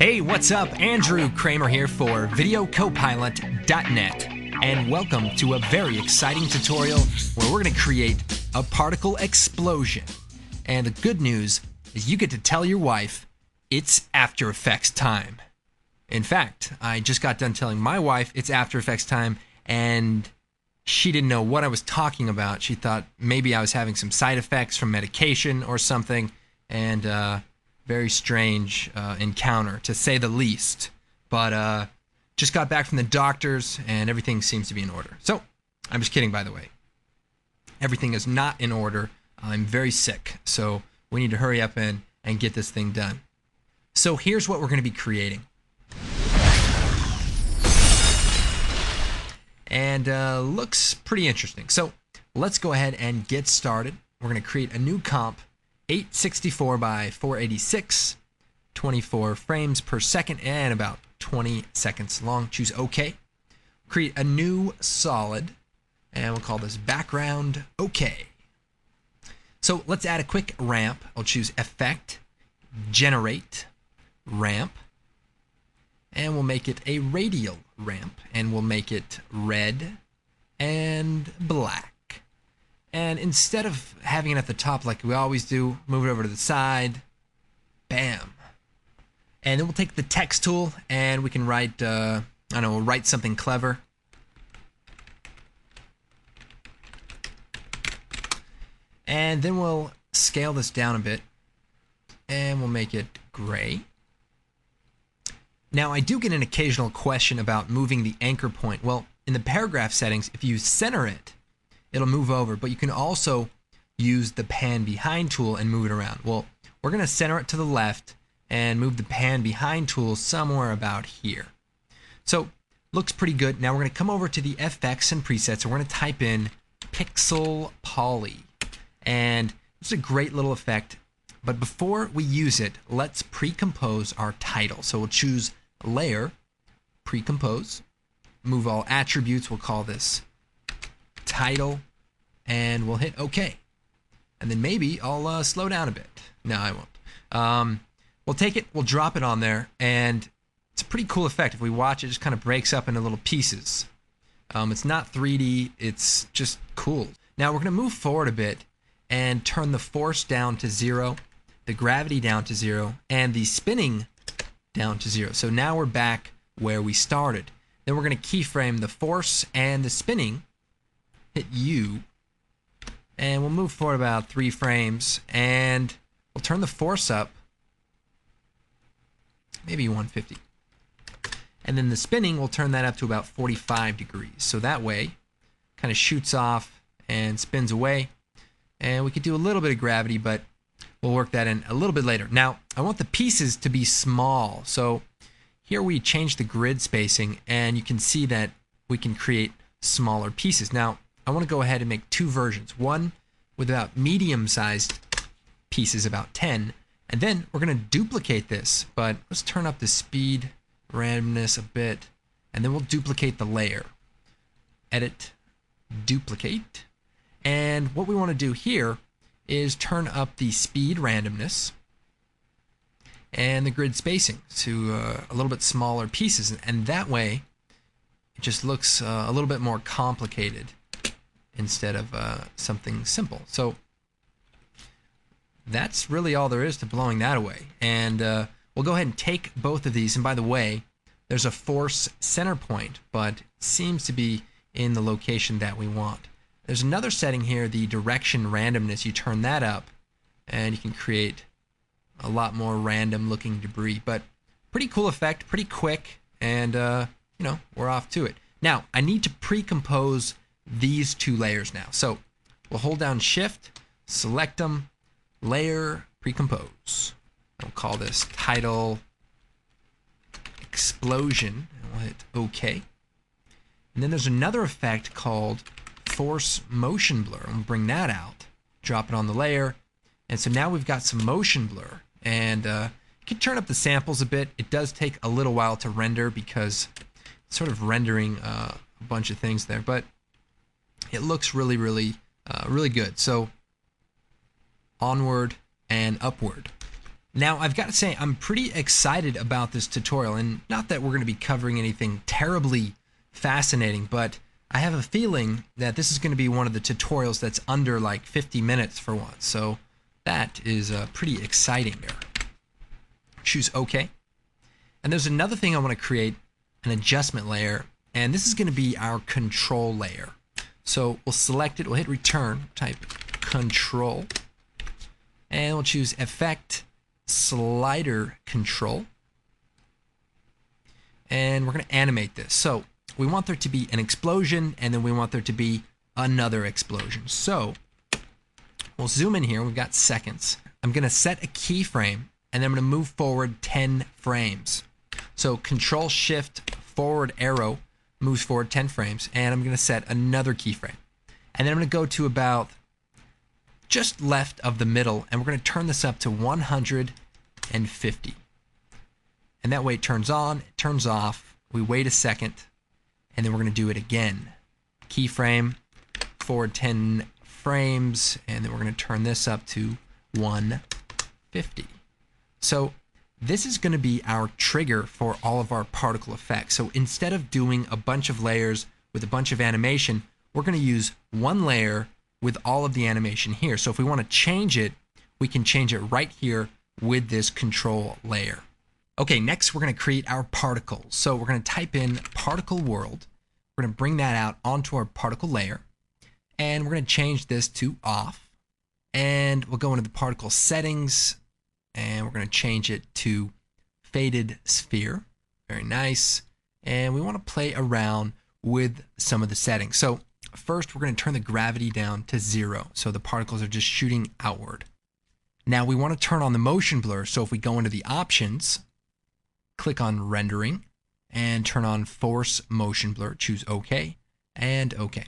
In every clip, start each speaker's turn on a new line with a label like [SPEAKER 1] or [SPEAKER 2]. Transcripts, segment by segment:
[SPEAKER 1] Hey, what's up? Andrew Kramer here for VideoCopilot.net, and welcome to a very exciting tutorial where we're going to create a particle explosion. And the good news is you get to tell your wife it's After Effects time. In fact, I just got done telling my wife it's After Effects time, and she didn't know what I was talking about. She thought maybe I was having some side effects from medication or something, and very strange encounter, to say the least. But just got back from the doctors, and everything seems to be in order. So, I'm just kidding, by the way. Everything is not in order. I'm very sick, so we need to hurry up and get this thing done. So here's what we're going to be creating. And looks pretty interesting. So let's go ahead and get started. We're going to create a new comp, 864 by 486, 24 frames per second, and about 20 seconds long. Choose OK. Create a new solid, and we'll call this background OK. So let's add a quick ramp. I'll choose Effect, Generate, Ramp, and we'll make it a radial ramp, and we'll make it red and black. And instead of having it at the top like we always do, move it over to the side. Bam. And then we'll take the text tool and we can write, I don't know, we'll write something clever. And then we'll scale this down a bit and we'll make it gray. Now, I do get an occasional question about moving the anchor point. Well, in the paragraph settings, if you center it, it'll move over, but you can also use the pan behind tool and move it around. Well, we're going to center it to the left and move the pan behind tool somewhere about here. So, looks pretty good. Now we're going to come over to the FX and presets, and we're going to type in Pixel Poly. And it's a great little effect, but before we use it, let's pre-compose our title. So we'll choose Layer, Pre-compose, move all attributes, we'll call this Title, and we'll hit OK. And then maybe I'll slow down a bit. No, I won't. We'll take it, we'll drop it on there, and it's a pretty cool effect. If we watch, it just kind of breaks up into little pieces. It's not 3D, it's just cool. Now we're going to move forward a bit and turn the force down to 0, the gravity down to 0, and the spinning down to 0. So now we're back where we started. Then we're going to keyframe the force and the spinning, hit U, and we'll move forward about 3 frames, and we'll turn the force up, maybe 150. And then the spinning, we'll turn that up to about 45 degrees. So that way, kind of shoots off and spins away. And we could do a little bit of gravity, but we'll work that in a little bit later. Now, I want the pieces to be small. So here we change the grid spacing, and you can see that we can create smaller pieces. Now, I want to go ahead and make 2 versions. One with about medium-sized pieces, about 10. And then we're going to duplicate this, but let's turn up the speed, randomness a bit, and then we'll duplicate the layer. Edit, duplicate. And what we want to do here is turn up the speed randomness and the grid spacing to a little bit smaller pieces, and that way it just looks a little bit more complicated instead of something simple. So that's really all there is to blowing that away. And we'll go ahead and take both of these, and by the way, there's a force center point, but it seems to be in the location that we want. There's another setting here, the direction randomness. You turn that up, and you can create a lot more random looking debris. But pretty cool effect, pretty quick, and you know, we're off to it. Now, I need to pre-compose these 2 layers now. So we'll hold down Shift, select them, Layer, Pre-compose. We'll call this Title Explosion, and we'll hit OK. And then there's another effect called Force Motion Blur, and we'll bring that out, drop it on the layer, and so now we've got some motion blur. And you can turn up the samples a bit. It does take a little while to render because it's sort of rendering a bunch of things there, but it looks really, really good. So onward and upward. Now, I've got to say, I'm pretty excited about this tutorial, and not that we're going to be covering anything terribly fascinating, but I have a feeling that this is going to be one of the tutorials that's under like 50 minutes for once, so that is pretty exciting there. Choose OK. And there's another thing I want to create, an adjustment layer, and this is going to be our control layer. So we'll select it, we'll hit return, type control, and we'll choose effect, slider control, and we're going to animate this. So we want there to be an explosion, and then we want there to be another explosion. So we'll zoom in here, we've got seconds. I'm going to set a keyframe, and then I'm going to move forward 10 frames. So control shift forward arrow moves forward 10 frames, and I'm going to set another keyframe. And then I'm going to go to about just left of the middle, and we're going to turn this up to 150. And that way it turns on, it turns off, we wait a second, and then we're going to do it again. Keyframe, forward 10 frames, and then we're going to turn this up to 150. So this is going to be our trigger for all of our particle effects. So instead of doing a bunch of layers with a bunch of animation, we're going to use one layer with all of the animation here. So if we want to change it, we can change it right here with this control layer. Okay, next we're going to create our particles. So we're going to type in particle world. We're going to bring that out onto our particle layer, and we're going to change this to off. And we'll go into the particle settings, and we're going to change it to faded sphere. Very nice. And we want to play around with some of the settings. So first, we're going to turn the gravity down to 0, so the particles are just shooting outward. Now we want to turn on the motion blur, so if we go into the options, click on rendering, and turn on force motion blur, choose OK, and OK.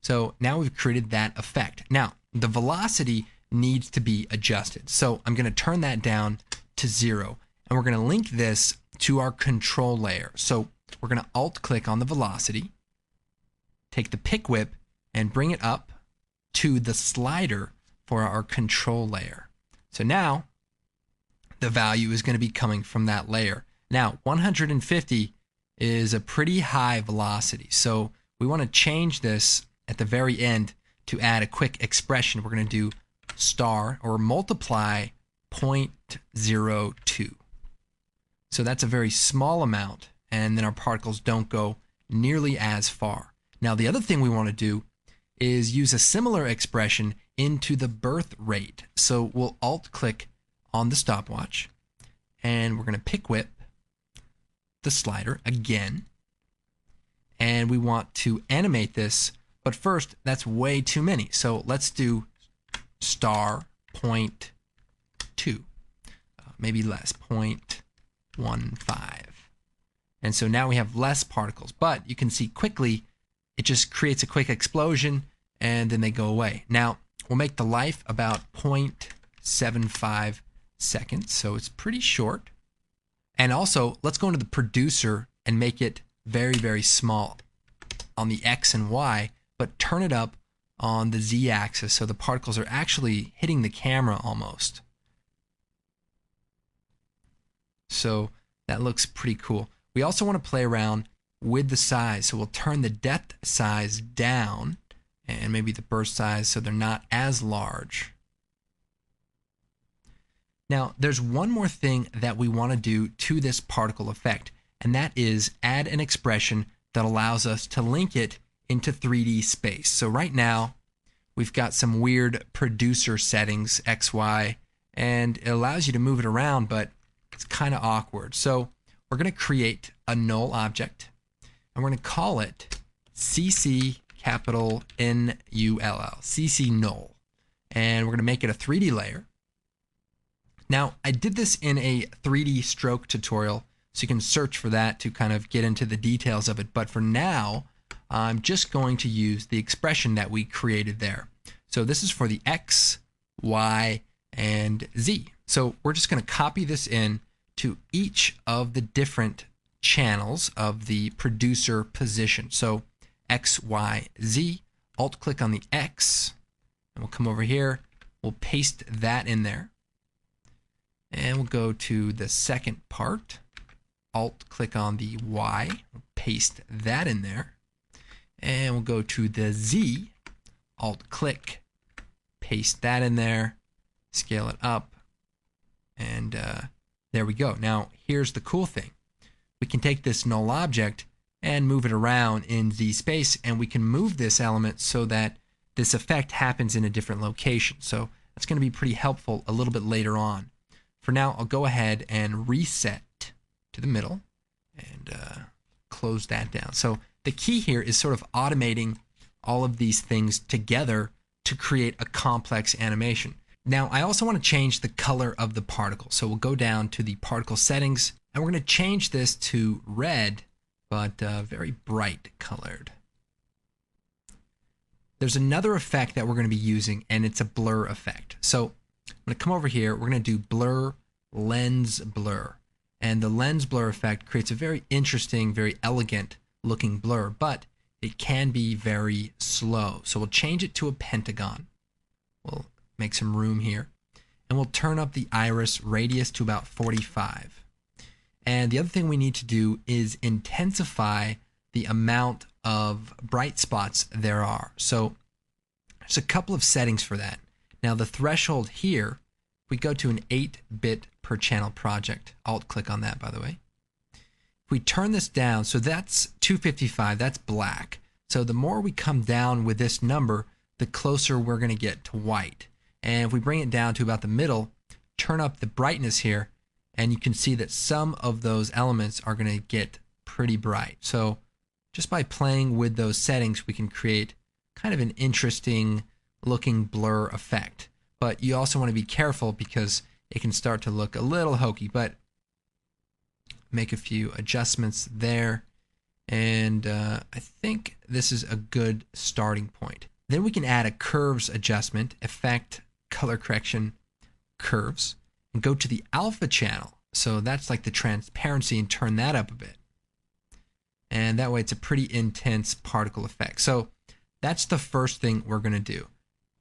[SPEAKER 1] So now we've created that effect. Now, the velocity needs to be adjusted. So I'm going to turn that down to 0, and we're going to link this to our control layer. So we're going to alt click on the velocity, take the pick whip, and bring it up to the slider for our control layer. So now the value is going to be coming from that layer. Now 150 is a pretty high velocity, so we want to change this at the very end to add a quick expression. We're going to do star or multiply 0.02. So that's a very small amount, and then our particles don't go nearly as far. Now the other thing we want to do is use a similar expression into the birth rate. So we'll alt click on the stopwatch, and we're going to pick whip the slider again, and we want to animate this, but first that's way too many. So let's do star 0.2, maybe less, 0.15. And so now we have less particles, but you can see quickly it just creates a quick explosion and then they go away. Now we'll make the life about 0.75 seconds, so it's pretty short. And also let's go into the producer and make it very, very small on the X and Y, but turn it up on the Z axis so the particles are actually hitting the camera almost. So that looks pretty cool. We also want to play around with the size, so we'll turn the depth size down and maybe the burst size so they're not as large. Now there's one more thing that we want to do to this particle effect, and that is add an expression that allows us to link it into 3D space. So right now we've got some weird producer settings, X, Y, and it allows you to move it around, but it's kind of awkward. So we're going to create a null object, and we're going to call it CC capital N-U-L-L, CC null, and we're going to make it a 3D layer. Now I did this in a 3D stroke tutorial, so you can search for that to kind of get into the details of it, but for now I'm just going to use the expression that we created there. So this is for the X, Y, and Z. So we're just going to copy this in to each of the different channels of the producer position. So X, Y, Z, alt click on the X, and we'll come over here, we'll paste that in there. And we'll go to the second part. Alt click on the Y, paste that in there. And we'll go to the Z, Alt click, paste that in there, scale it up, and there we go. Now here's the cool thing. We can take this null object and move it around in Z space, and we can move this element so that this effect happens in a different location. So that's going to be pretty helpful a little bit later on. For now, I'll go ahead and reset to the middle and close that down. So the key here is sort of automating all of these things together to create a complex animation. Now, I also want to change the color of the particle. So we'll go down to the particle settings, and we're going to change this to red, but very bright colored. There's another effect that we're going to be using, and it's a blur effect. So I'm going to come over here. We're going to do blur, lens blur. And the lens blur effect creates a very interesting, very elegant looking blur, but it can be very slow. So we'll change it to a pentagon. We'll make some room here. And we'll turn up the iris radius to about 45. And the other thing we need to do is intensify the amount of bright spots there are. So there's a couple of settings for that. Now the threshold here, we go to an 8-bit per channel project. Alt click on that, by the way. If we turn this down, so that's 255, that's black. So the more we come down with this number, the closer we're going to get to white. And if we bring it down to about the middle, turn up the brightness here, and you can see that some of those elements are going to get pretty bright. So just by playing with those settings, we can create kind of an interesting looking blur effect. But you also want to be careful because it can start to look a little hokey, but make a few adjustments there. And I think this is a good starting point. Then we can add a curves adjustment, effect, color correction, curves, and go to the alpha channel. So that's like the transparency, and turn that up a bit. And that way it's a pretty intense particle effect. So that's the first thing we're going to do.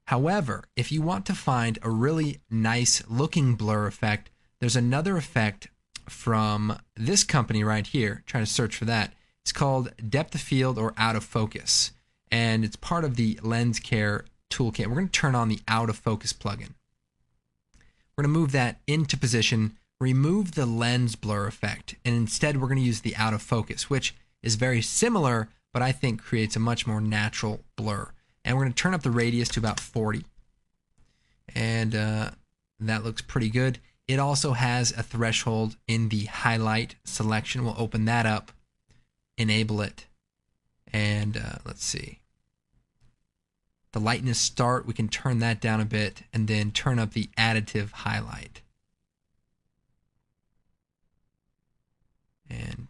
[SPEAKER 1] However, if you want to find a really nice looking blur effect, there's another effect from this company right here. Trying to search for that. It's called depth of field or out of focus. And it's part of the lens care toolkit. We're going to turn on the out of focus plugin. We're going to move that into position, remove the lens blur effect, and instead we're going to use the out of focus, which is very similar, but I think creates a much more natural blur. And we're going to turn up the radius to about 40. And that looks pretty good. It also has a threshold in the highlight selection. We'll open that up, enable it, and let's see. The lightness start, we can turn that down a bit, and then turn up the additive highlight. And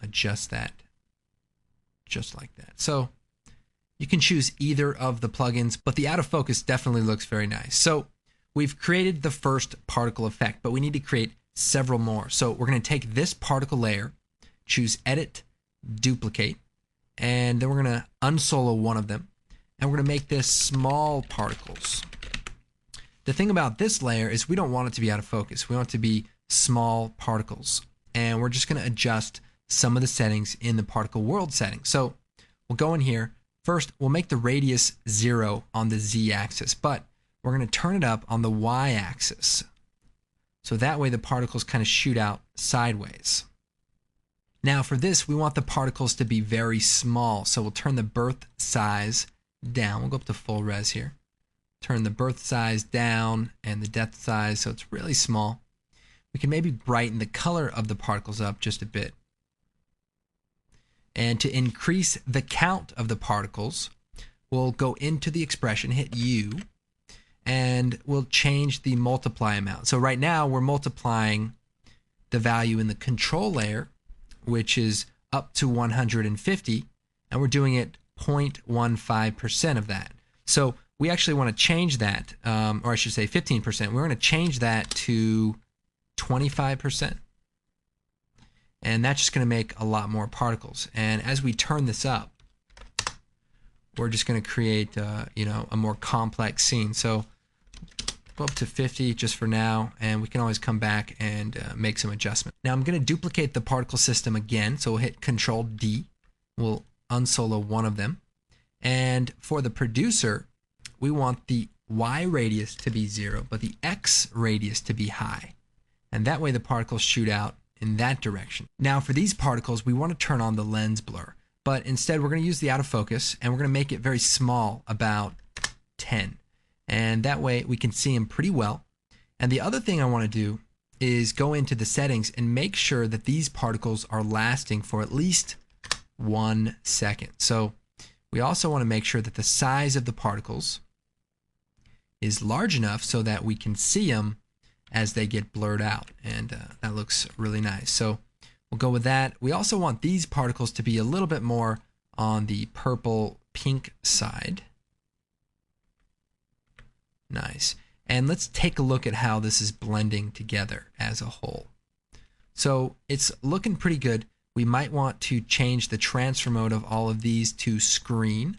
[SPEAKER 1] adjust that just like that. So you can choose either of the plugins, but the out of focus definitely looks very nice. So we've created the first particle effect, but we need to create several more. So we're going to take this particle layer, choose edit, duplicate, and then we're going to unsolo one of them, and we're going to make this small particles. The thing about this layer is we don't want it to be out of focus. We want it to be small particles, and we're just going to adjust some of the settings in the particle world settings. So we'll go in here. First, we'll make the radius 0 on the z-axis, but we're going to turn it up on the y-axis. So that way the particles kind of shoot out sideways. Now for this, we want the particles to be very small. So we'll turn the birth size down. We'll go up to full res here. Turn the birth size down and the depth size so it's really small. We can maybe brighten the color of the particles up just a bit. And to increase the count of the particles, we'll go into the expression, hit U, and we'll change the multiply amount. So right now we're multiplying the value in the control layer, which is up to 150, and we're doing it 0.15% of that. So we actually want to change that, or I should say 15%. We're going to change that to 25. And that's just going to make a lot more particles. And as we turn this up, we're just going to create, a more complex scene. So go up to 50 just for now, and we can always come back and make some adjustments. Now I'm going to duplicate the particle system again, so we'll hit Control D. We'll unsolo one of them. And for the producer, we want the Y radius to be 0, but the X radius to be high. And that way the particles shoot out in that direction. Now for these particles, we want to turn on the lens blur, but instead we're going to use the out of focus, and we're going to make it very small, about 10. And that way we can see them pretty well. And the other thing I want to do is go into the settings and make sure that these particles are lasting for at least 1 second. So we also want to make sure that the size of the particles is large enough so that we can see them as they get blurred out, and that looks really nice. So we'll go with that. We also want these particles to be a little bit more on the purple pink side. Nice. And let's take a look at how this is blending together as a whole. So it's looking pretty good. We might want to change the transfer mode of all of these to screen.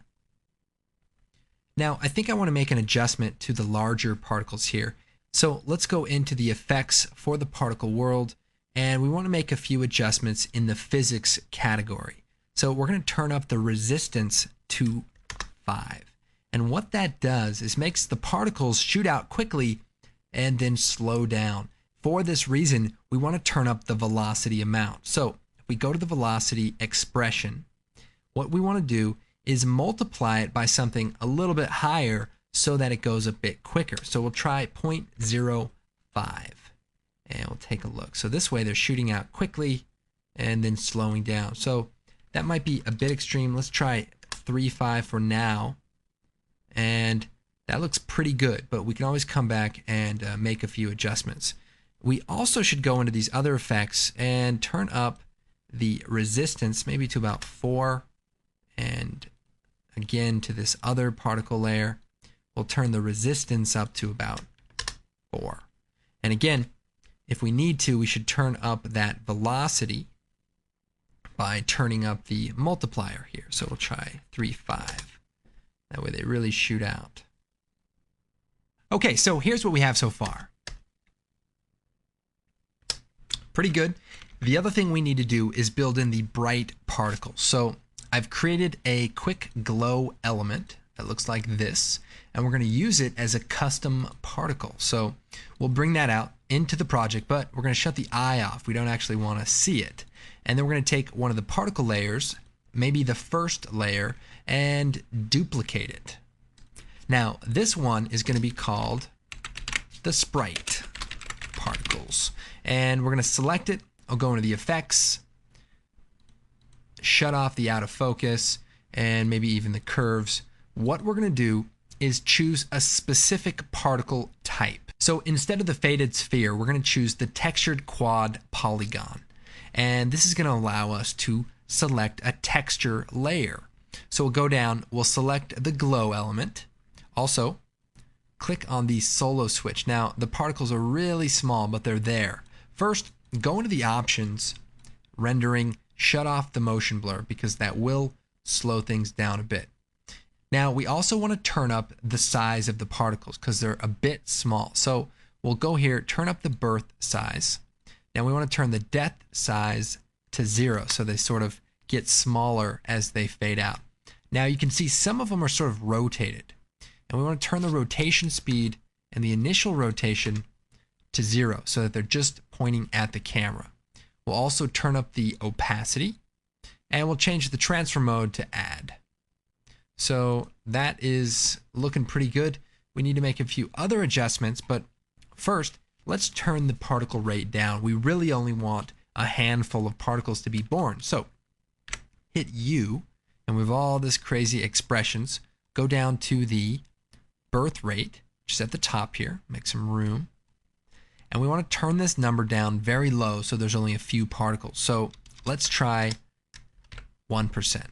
[SPEAKER 1] Now I think I want to make an adjustment to the larger particles here. So let's go into the effects for the particle world, and we want to make a few adjustments in the physics category. So we're going to turn up the resistance to 5. And what that does is makes the particles shoot out quickly and then slow down. For this reason, we want to turn up the velocity amount. So if we go to the velocity expression, what we want to do is multiply it by something a little bit higher so that it goes a bit quicker. So we'll try 0.05 and we'll take a look. So this way they're shooting out quickly and then slowing down. So that might be a bit extreme. Let's try 3.5 for now. And that looks pretty good, but we can always come back and make a few adjustments. We also should go into these other effects and turn up the resistance maybe to about 4, and again to this other particle layer we'll turn the resistance up to about 4. And again, if we need to, we should turn up that velocity by turning up the multiplier here. So we'll try 3.5. That way they really shoot out. Okay, so here's what we have so far. Pretty good. The other thing we need to do is build in the bright particles. So I've created a quick glow element that looks like this, and we're going to use it as a custom particle. So we'll bring that out into the project, but we're going to shut the eye off. We don't actually want to see it. And then we're going to take one of the particle layers, maybe the first layer, and duplicate it. Now this one is going to be called the sprite particles, and we're going to select it. I'll go into the effects, shut off the out of focus, and maybe even the curves. What we're going to do is choose a specific particle type. So instead of the faded sphere, we're going to choose the textured quad polygon, and this is going to allow us to select a texture layer. So we'll go down, we'll select the glow element. Also, click on the solo switch. Now, the particles are really small, but they're there. First, go into the options, rendering, shut off the motion blur because that will slow things down a bit. Now, we also want to turn up the size of the particles because they're a bit small. So we'll go here, turn up the birth size. Now we want to turn the depth size to 0 so they sort of get smaller as they fade out. Now you can see some of them are sort of rotated, and we want to turn the rotation speed and the initial rotation to 0 so that they're just pointing at the camera. We'll also turn up the opacity, and we'll change the transfer mode to add. So that is looking pretty good. We need to make a few other adjustments, but first let's turn the particle rate down. We really only want a handful of particles to be born. So hit U, and with all this crazy expressions, go down to the birth rate, which is at the top here, make some room. And we want to turn this number down very low so there's only a few particles. So let's try 1%.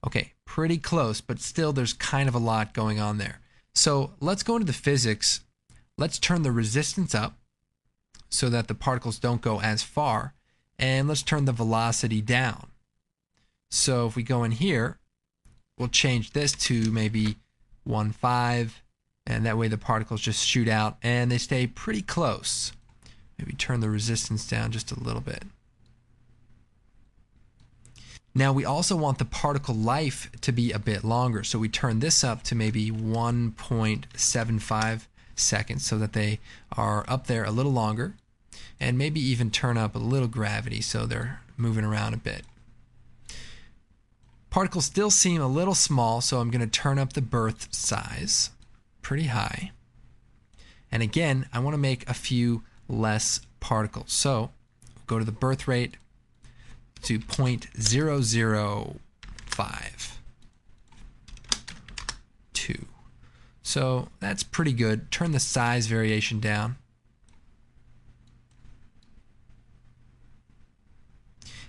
[SPEAKER 1] Okay, pretty close, but still there's kind of a lot going on there. So let's go into the physics. Let's turn the resistance up so that the particles don't go as far. And let's turn the velocity down. So if we go in here, we'll change this to maybe 1.5, And that way the particles just shoot out and they stay pretty close. Maybe turn the resistance down just a little bit. Now we also want the particle life to be a bit longer, so we turn this up to maybe 1.75 seconds so that they are up there a little longer, and maybe even turn up a little gravity so they're moving around a bit. Particles still seem a little small, so I'm going to turn up the birth size pretty high. And again, I want to make a few less particles. So go to the birth rate to 0.0052. So that's pretty good. Turn the size variation down.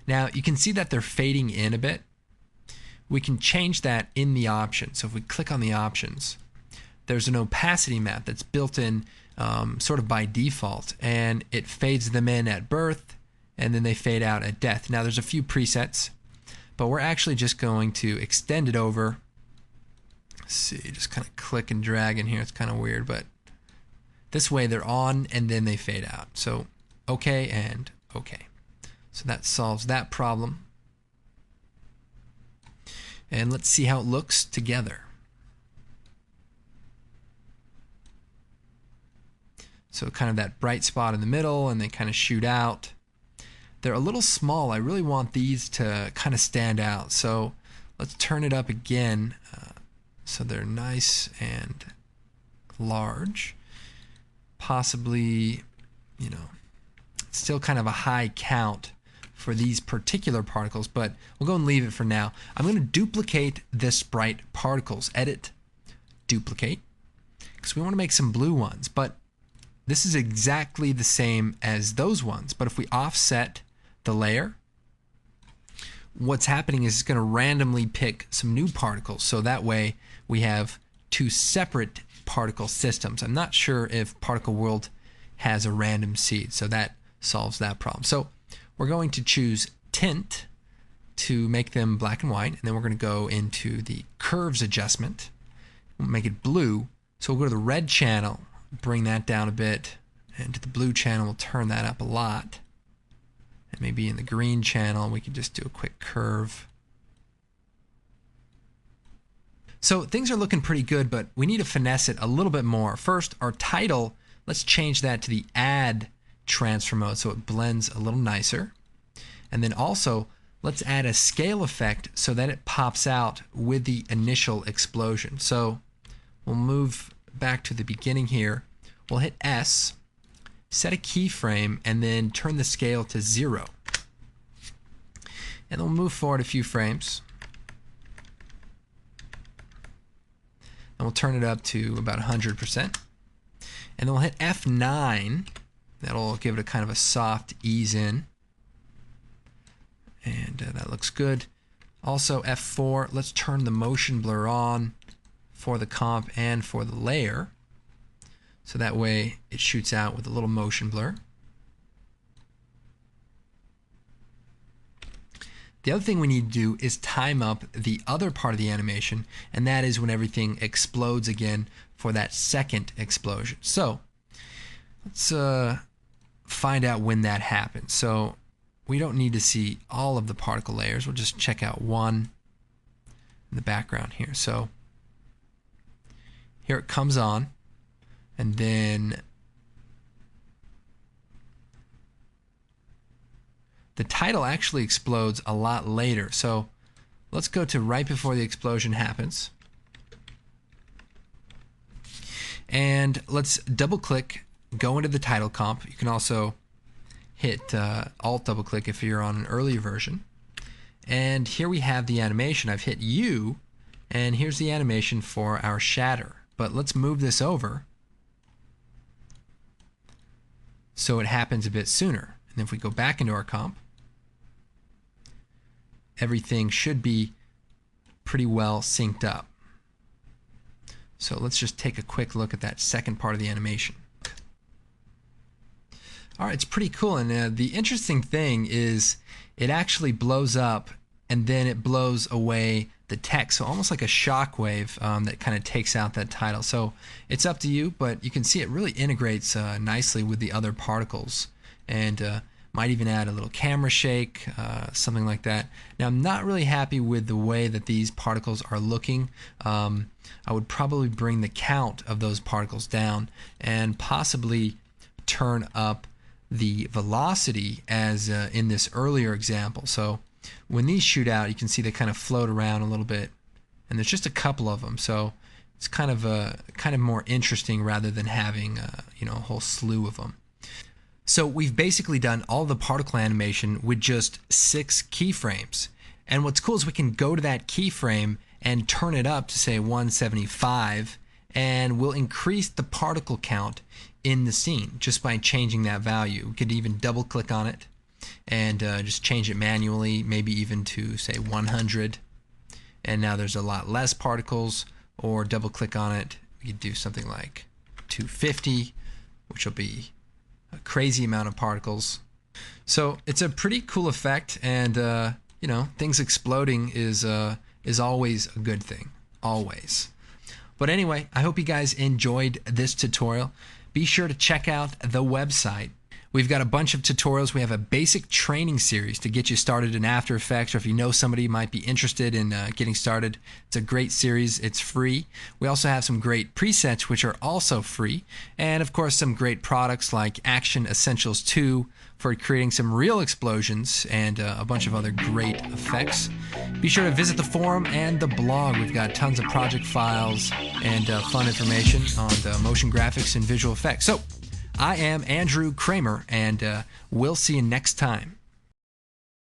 [SPEAKER 1] Now you can see that they're fading in a bit. We can change that in the options. So if we click on the options, there's an opacity map that's built in sort of by default, and it fades them in at birth and then they fade out at death. Now there's a few presets, but we're actually just going to extend it over. Let's see, just kind of click and drag in here. It's kind of weird, but this way they're on and then they fade out. So okay and okay. So that solves that problem. And let's see how it looks together. So kind of that bright spot in the middle, and they kind of shoot out. They're a little small. I really want these to kind of stand out. So let's turn it up again so they're nice and large. Possibly, you know, still kind of a high count for these particular particles, but we'll go and leave it for now. I'm going to duplicate this bright particles. Edit, duplicate, because we want to make some blue ones, but this is exactly the same as those ones. But if we offset the layer, what's happening is it's going to randomly pick some new particles, so that way we have two separate particle systems. I'm not sure if Particle World has a random seed, so that solves that problem. So we're going to choose tint to make them black and white, and then we're going to go into the curves adjustment. We'll make it blue. So we'll go to the red channel, bring that down a bit, and to the blue channel we'll turn that up a lot. And maybe in the green channel we can just do a quick curve. So things are looking pretty good, but we need to finesse it a little bit more. First, our title, let's change that to the add transfer mode so it blends a little nicer. And then also let's add a scale effect so that it pops out with the initial explosion. So we'll move back to the beginning here. We'll hit S, set a keyframe, and then turn the scale to 0. And we'll move forward a few frames. And we'll turn it up to about 100%. And then we'll hit F9. That'll give it a kind of a soft ease in. And that looks good. Also F4, let's turn the motion blur on for the comp and for the layer. So that way it shoots out with a little motion blur. The other thing we need to do is time up the other part of the animation, and that is when everything explodes again for that second explosion. So let's find out when that happens. So we don't need to see all of the particle layers. We'll just check out one in the background here. So here it comes on, and then the title actually explodes a lot later. So let's go to right before the explosion happens. And let's double click, go into the title comp. You can also hit Alt double click if you're on an earlier version. And here we have the animation. I've hit U, and here's the animation for our shatter. But let's move this over so it happens a bit sooner. And if we go back into our comp, everything should be pretty well synced up. So let's just take a quick look at that second part of the animation. All right, it's pretty cool, and the interesting thing is it actually blows up and then it blows away the text, so almost like a shockwave that kind of takes out that title. So it's up to you, but you can see it really integrates nicely with the other particles, and might even add a little camera shake, something like that. Now, I'm not really happy with the way that these particles are looking. I would probably bring the count of those particles down and possibly turn up the velocity as in this earlier example. So when these shoot out, you can see they kind of float around a little bit, and there's just a couple of them. So it's kind of more interesting rather than having a whole slew of them. So we've basically done all the particle animation with just 6 keyframes. And what's cool is we can go to that keyframe and turn it up to say 175, and we'll increase the particle count in the scene just by changing that value. We could even double click on it and just change it manually, maybe even to say 100. And now there's a lot less particles, or double click on it. We could do something like 250, which will be a crazy amount of particles. So it's a pretty cool effect, and things exploding is always a good thing, always. But anyway, I hope you guys enjoyed this tutorial. Be sure to check out the website. We've got a bunch of tutorials. We have a basic training series to get you started in After Effects, or if you know somebody who might be interested in getting started, it's a great series. It's free. We also have some great presets, which are also free, and of course some great products like Action Essentials 2 for creating some real explosions, and a bunch of other great effects. Be sure to visit the forum and the blog. We've got tons of project files and fun information on motion graphics and visual effects. So I am Andrew Kramer, and we'll see you next time.